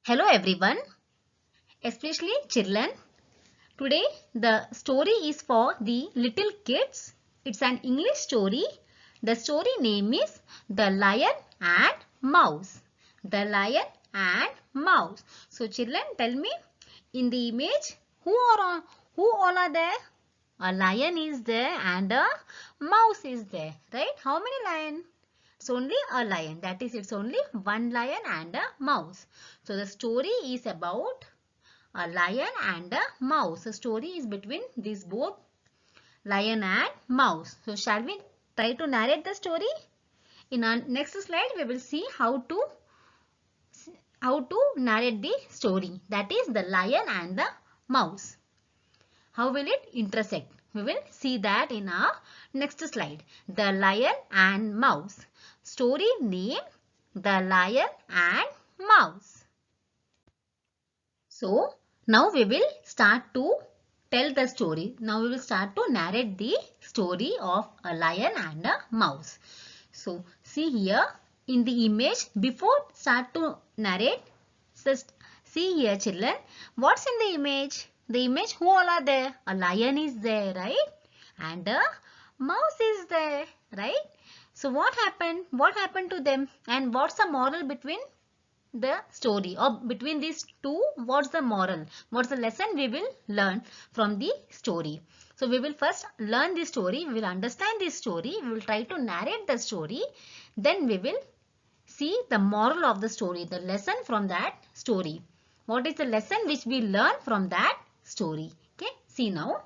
Hello everyone, especially children. Today the story is for the little kids. It's an English story. The story name is The Lion and Mouse. The Lion and Mouse. So children, tell me, in the image who all are there? A lion is there and a mouse is there, right? How many lions? It's only a lion. That is, it's only one lion and a mouse. So the story is about a lion and a mouse. The story is between these both, lion and mouse. So shall we try to narrate the story? In our next slide, we will see how to narrate the story. That is the lion and the mouse. How will it intersect? We will see that in our next slide. The Lion and Mouse. Story name The Lion and Mouse. So now we will start to tell the story. Now we will start to narrate the story of a lion and a mouse. So see here in the image, before start to narrate, just see here children, what's in the image? The image, who all are there? A lion is there, right? And a mouse is there, right? So what happened? What happened to them? And what's the moral between the story, or between these two? What's the moral? What's the lesson we will learn from the story? So we will first learn the story. We will understand this story. We will try to narrate the story. Then we will see the moral of the story, the lesson from that story. What is the lesson which we learn from that story? Okay, see now.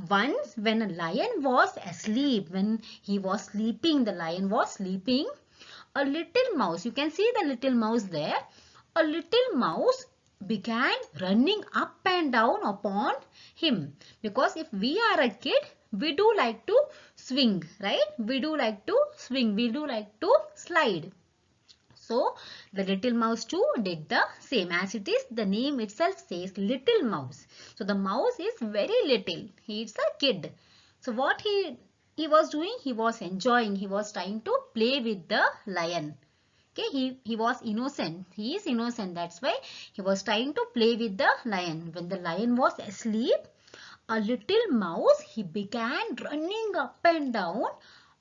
Once when a lion was asleep, when he was sleeping, the lion was sleeping, a little mouse, you can see the little mouse there, a little mouse began running up and down upon him. Because if we are a kid, we do like to swing, right? We do like to swing, we do like to slide. So the little mouse too did the same, as it is the name itself says, little mouse. So the mouse is very little. He is a kid. So what he was doing, he was enjoying. He was trying to play with the lion. Okay, he was innocent. He is innocent. That's why he was trying to play with the lion. When the lion was asleep, a little mouse, he began running up and down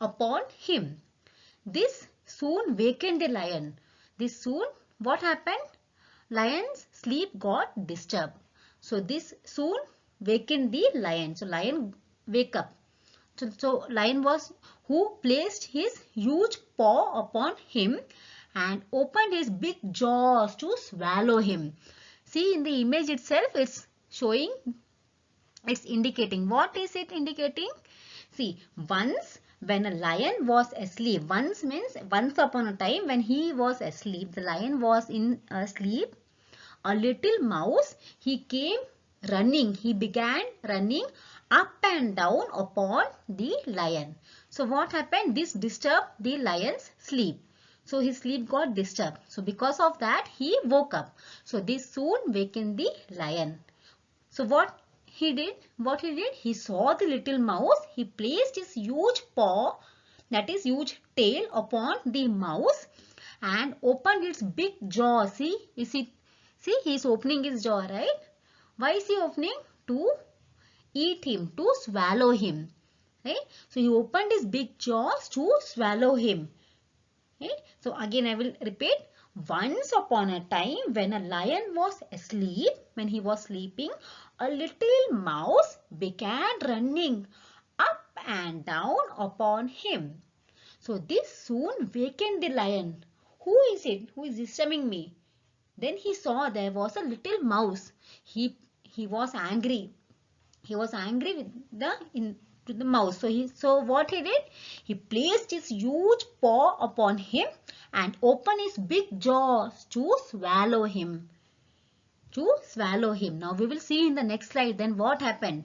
upon him. This soon wakened the lion. This soon, what happened? Lion's sleep got disturbed. So this soon wakened the lion. So lion wake up. So lion was who placed his huge paw upon him and opened his big jaws to swallow him. See, in the image itself, it's showing, it's indicating. What is it indicating? See, once when a lion was asleep, once means once upon a time when he was asleep, the lion was in sleep, a little mouse, he came running, he began running up and down upon the lion. So what happened? This disturbed the lion's sleep. So his sleep got disturbed. So because of that, he woke up. So this soon wakened the lion. So what he did, he saw the little mouse, he placed his huge paw, that is huge tail, upon the mouse and opened its big jaw. See, he is opening his jaw, right? Why is he opening? To eat him, to swallow him, right? So he opened his big jaws to swallow him. Okay? So again I will repeat. Once upon a time when a lion was asleep, when he was sleeping, a little mouse began running up and down upon him. So this soon wakened the lion. Who is it? Who is disturbing me? Then he saw there was a little mouse. He was angry. He was angry with the mouse. So what he did? He placed his huge paw upon him and opened his big jaws to swallow him. Now we will see in the next slide then what happened.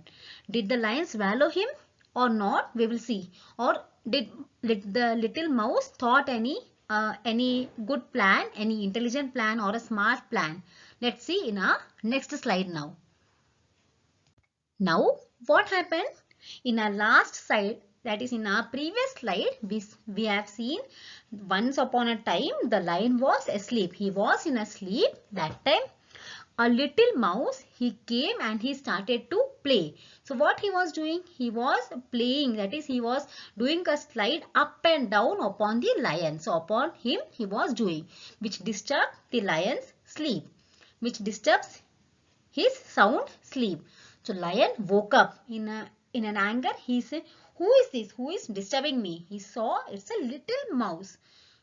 Did the lion swallow him or not? We will see. Or did the little mouse thought any good plan, any intelligent plan or a smart plan? Let's see in our next slide now. Now what happened? In our last slide, that is in our previous slide, we have seen once upon a time the lion was asleep. He was in a sleep. That time a little mouse, he came and he started to play. So what he was doing? He was playing, that is he was doing a slide up and down upon the lion. So upon him he was doing, which disturbed the lion's sleep, which disturbs his sound sleep. So lion woke up in an anger. He said, who is this? Who is disturbing me? He saw it's a little mouse.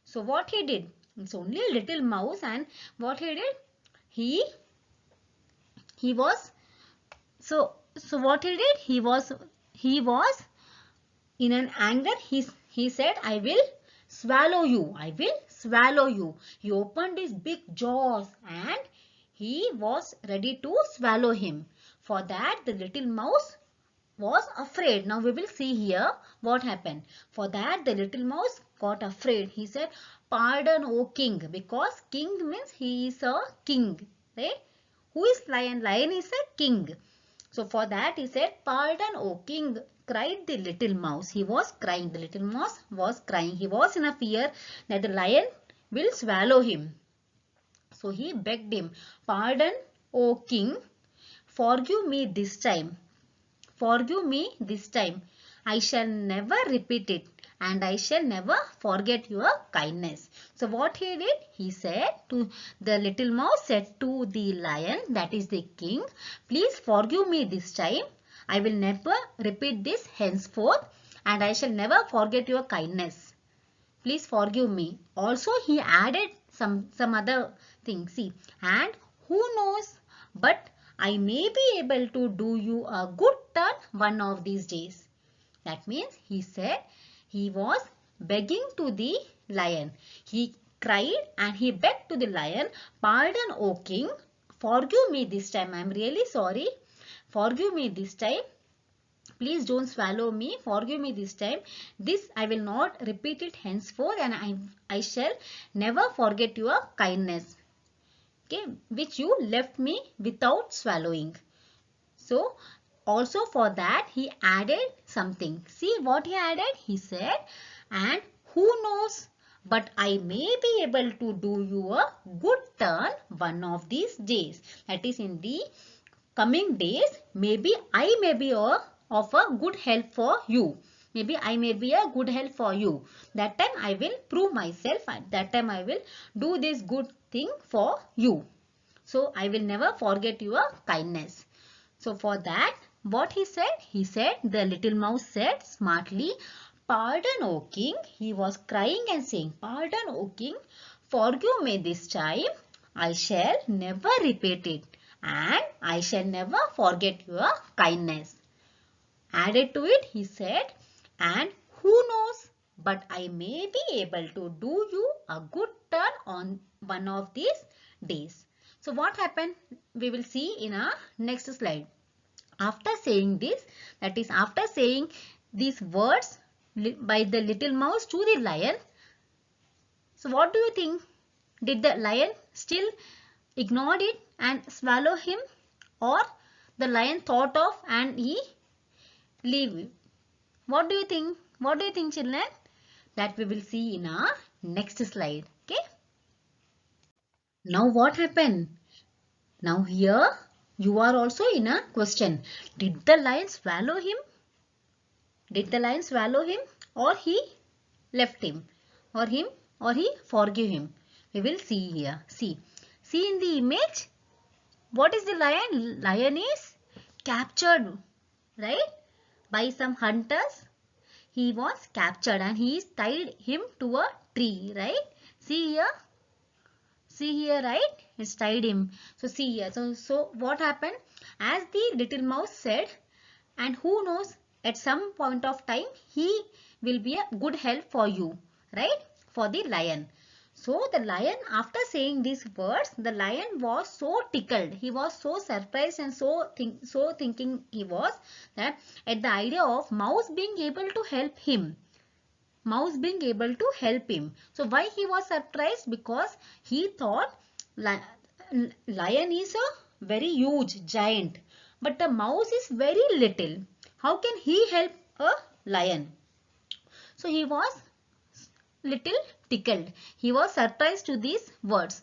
So what he did? It's only a little mouse, and what he did? He was so what he did? He was in an anger. He said, I will swallow you. I will swallow you. He opened his big jaws and he was ready to swallow him. For that the little mouse was afraid. Now we will see here what happened. For that the little mouse got afraid. He said, pardon, O king, because king means he is a king, right? Who is lion? Lion is a king. So for that he said, pardon, O king, cried the little mouse. He was crying. The little mouse was crying. He was in a fear that the lion will swallow him. So he begged him, pardon, O king, forgive me this time. Forgive me this time. I shall never repeat it, and I shall never forget your kindness. So what he did? He said to the little mouse, said to the lion, that is the king, please forgive me this time. I will never repeat this henceforth, and I shall never forget your kindness. Please forgive me. Also he added some other things. See, and who knows, but I may be able to do you a good turn one of these days. That means he said he was begging to the lion. He cried and he begged to the lion, pardon, O king, forgive me this time. I am really sorry. Forgive me this time. Please don't swallow me. Forgive me this time. This I will not repeat it henceforth, and I shall never forget your kindness, okay, which you left me without swallowing. So also for that he added something. See what he added? He said, and who knows, but I may be able to do you a good turn one of these days. That is, in the coming days, maybe I may be of a good help for you. Maybe I may be a good help for you. That time I will prove myself. At that time I will do this good thing for you. So I will never forget your kindness. So for that, what he said? He said, the little mouse said smartly, pardon, O king. He was crying and saying, pardon, O king, forgive me this time. I shall never repeat it, and I shall never forget your kindness. Added to it, he said, and who knows, but I may be able to do you a good turn on one of these days. So what happened? We will see in our next slide. After saying this, that is after saying these words by the little mouse to the lion, so what do you think? Did the lion still ignore it and swallow him, or the lion thought of and he leave? What do you think? What do you think, children? That we will see in our next slide. Okay. Now what happened? Now here you are also in a question. Did the lion swallow him? Did the lion swallow him, or he left him, or he forgive him? We will see here. See in the image. What is the lion? Lion is captured, right? By some hunters. He was captured and he tied him to a tree, right? See here, right? It's tied him. So see here. So what happened? As the little mouse said, and who knows, at some point of time he will be a good help for you, right? For the lion. So the lion, after saying these words, the lion was so tickled. He was so surprised and so thinking he was, that at the idea of mouse being able to help him. Mouse being able to help him. So why he was surprised? Because he thought lion is a very huge giant, but the mouse is very little. How can he help a lion? So he was little tickled. He was surprised to these words.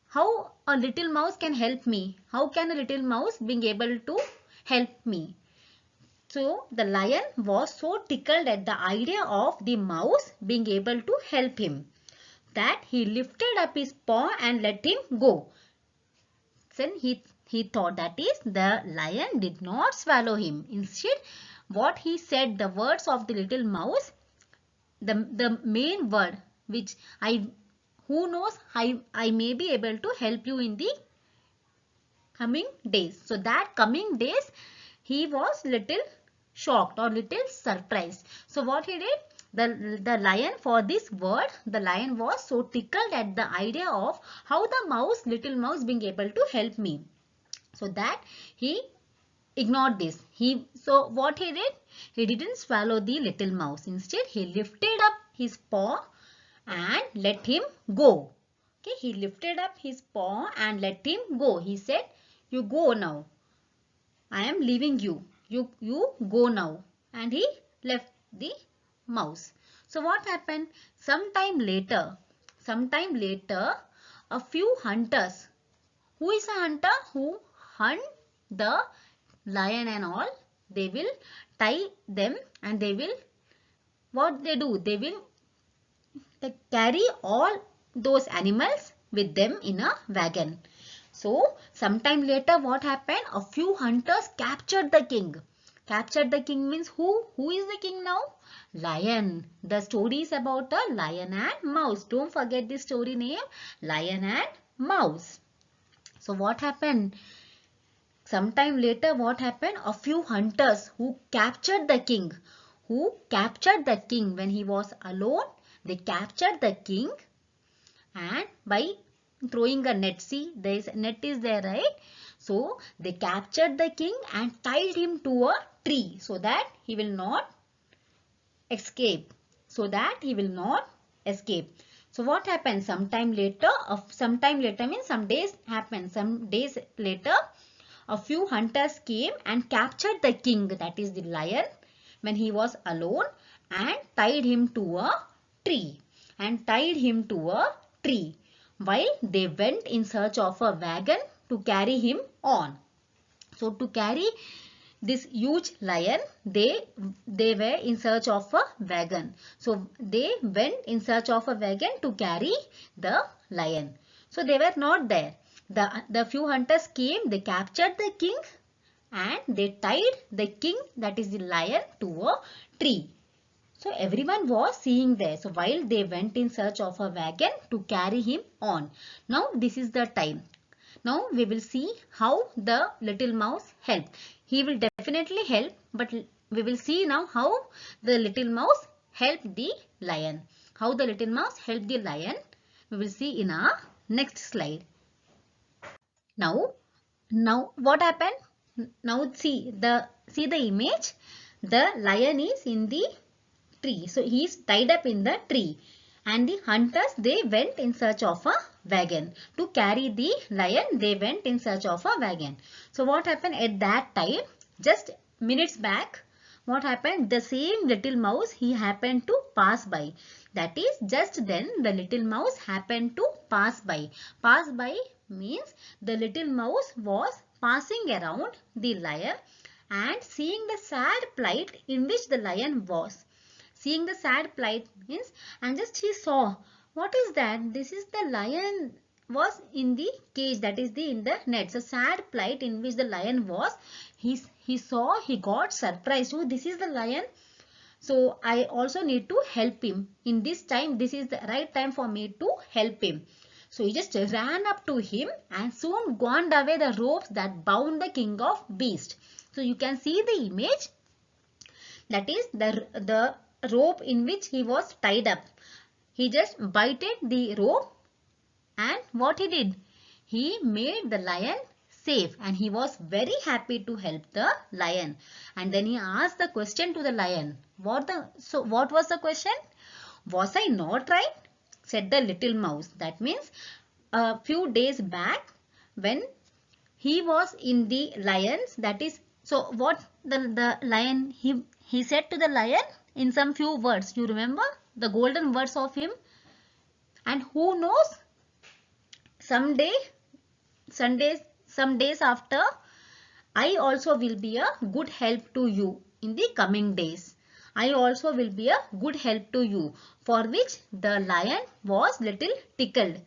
How a little mouse can help me? How can a little mouse being able to help me? So the lion was so tickled at the idea of the mouse being able to help him that he lifted up his paw and let him go. Then he thought, that is, the lion did not swallow him. Instead, what he said, the words of the little mouse, the main word which who knows, I may be able to help you in the coming days. So that coming days, he was little shocked or little surprised. So what he did, the lion, for this word, the lion was so tickled at the idea of how the little mouse being able to help me. So that he ignored this. So what he did, he didn't swallow the little mouse. Instead, he lifted up his paw and let him go. Okay, he lifted up his paw and let him go. He said, you go now. I am leaving you. You go now. And he left the mouse. So what happened? Sometime later, a few hunters. Who is a hunter? Who hunt the lion and all. They will tie them and they will, what they do? They will carry all those animals with them in a wagon. So, sometime later what happened? A few hunters captured the king. Captured the king means who? Who is the king now? Lion. The story is about a lion and mouse. Don't forget the story name, Lion and Mouse. So, what happened? Sometime later what happened? A few hunters who captured the king. Who captured the king when he was alone? They captured the king and by throwing a net. See, there is net is there, right? So they captured the king and tied him to a tree so that he will not escape. So what happened? Sometime later means some days happened. Some days later, a few hunters came and captured the king, that is the lion, when he was alone and tied him to a tree. While they went in search of a wagon to carry him on. So to carry this huge lion, they were in search of a wagon. So they went in search of a wagon to carry the lion. So they were not there. The few hunters came, they captured the king and they tied the king, that is the lion, to a tree. So everyone was seeing there. So while they went in search of a wagon to carry him on. Now this is the time. Now we will see how the little mouse helped. He will definitely help, but we will see now how the little mouse helped the lion. How the little mouse helped the lion, we will see in our next slide. Now what happened? Now see the image. The lion is in the tree. So he is tied up in the tree. And the hunters, they went in search of a wagon. To carry the lion, they went in search of a wagon. So what happened at that time? Just minutes back, what happened? The same little mouse, he happened to pass by. That is, just then the little mouse happened to pass by. Pass by means the little mouse was passing around the lion and seeing the sad plight in which the lion was. Seeing the sad plight means, and just he saw, what is that? This is the lion was in the cage, that is in the net. So sad plight in which the lion was. He saw, he got surprised. Oh, this is the lion. So I also need to help him. In this time, this is the right time for me to help him. So he just ran up to him and soon gone away the ropes that bound the king of beasts. So you can see the image. That is the rope in which he was tied up. He just bited the rope and what he did? He made the lion safe and he was very happy to help the lion. And then he asked the question to the lion. What was the question? Was I not right? Said the little mouse. That means a few days back when he was in the lions, that is, so what the lion, he said to the lion, in some few words. You remember the golden words of him? And who knows, someday, some days after, I also will be a good help to you in the coming days. I also will be a good help to you, for which the lion was little tickled.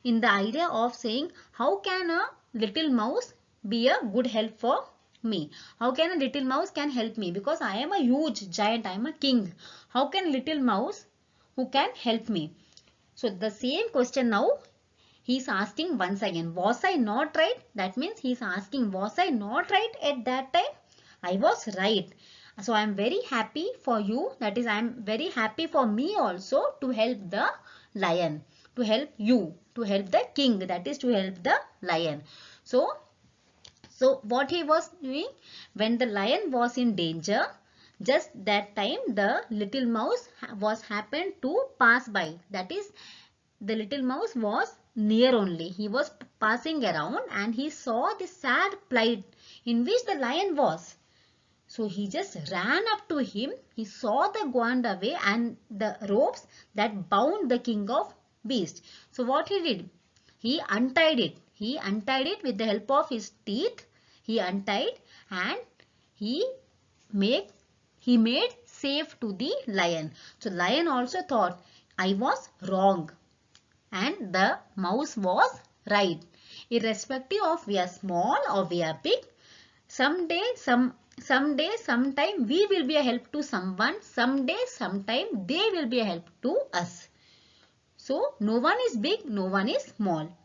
In the idea of saying, how can a little mouse be a good help for me? How can a little mouse can help me? Because I am a huge giant, I am a king. How can little mouse who can help me? So the same question now he is asking once again. Was I not right? That means he is asking, was I not right at that time? I was right. So I am very happy for you. That is, I am very happy for me also to help the lion. To help you. To help the king. That is to help the lion. So what he was doing? When the lion was in danger, just that time the little mouse was happened to pass by. That is, the little mouse was near only. He was passing around and he saw the sad plight in which the lion was. So he just ran up to him. He saw the gone away and the ropes that bound the king of beasts. So what he did? He untied it. He untied it with the help of his teeth. He untied and he made safe to the lion. So lion also thought, I was wrong and the mouse was right. Irrespective of we are small or we are big, someday, sometime we will be a help to someone. Someday, sometime they will be a help to us. So no one is big, no one is small.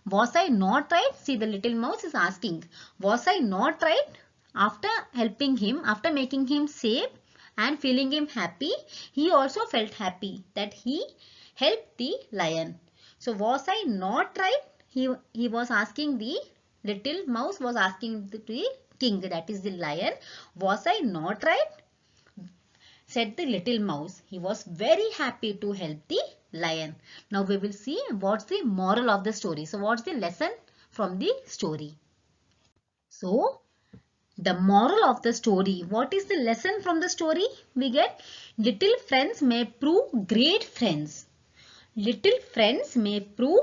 Was I not right? See, the little mouse is asking, was I not right? After helping him, after making him safe and feeling him happy, he also felt happy that he helped the lion. So was I not right? He was asking, the little mouse was asking the king, that is the lion, was I not right? Said the little mouse. He was very happy to help the lion. Now we will see what's the moral of the story. So what's the lesson from the story? So the moral of the story. What is the lesson from the story? We get, little friends may prove great friends. Little friends may prove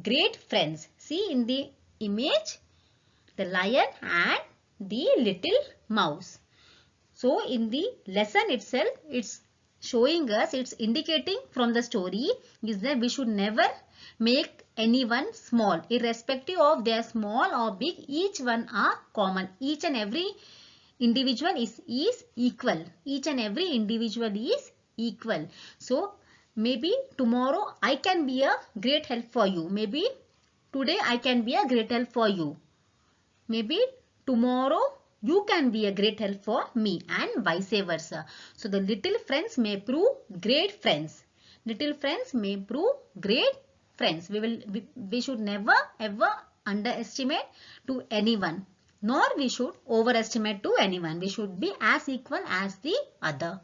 great friends. See in the image, the lion and the little mouse. So in the lesson itself, it's showing us, it's indicating from the story is that we should never make anyone small. Irrespective of they are small or big, each one are common. Each and every individual is equal. Each and every individual is equal. So maybe tomorrow I can be a great help for you. Maybe today I can be a great help for you. Maybe tomorrow you can be a great help for me and vice versa. So the little friends may prove great friends. Little friends may prove great friends. We should never ever underestimate to anyone, nor we should overestimate to anyone. We should be as equal as the other.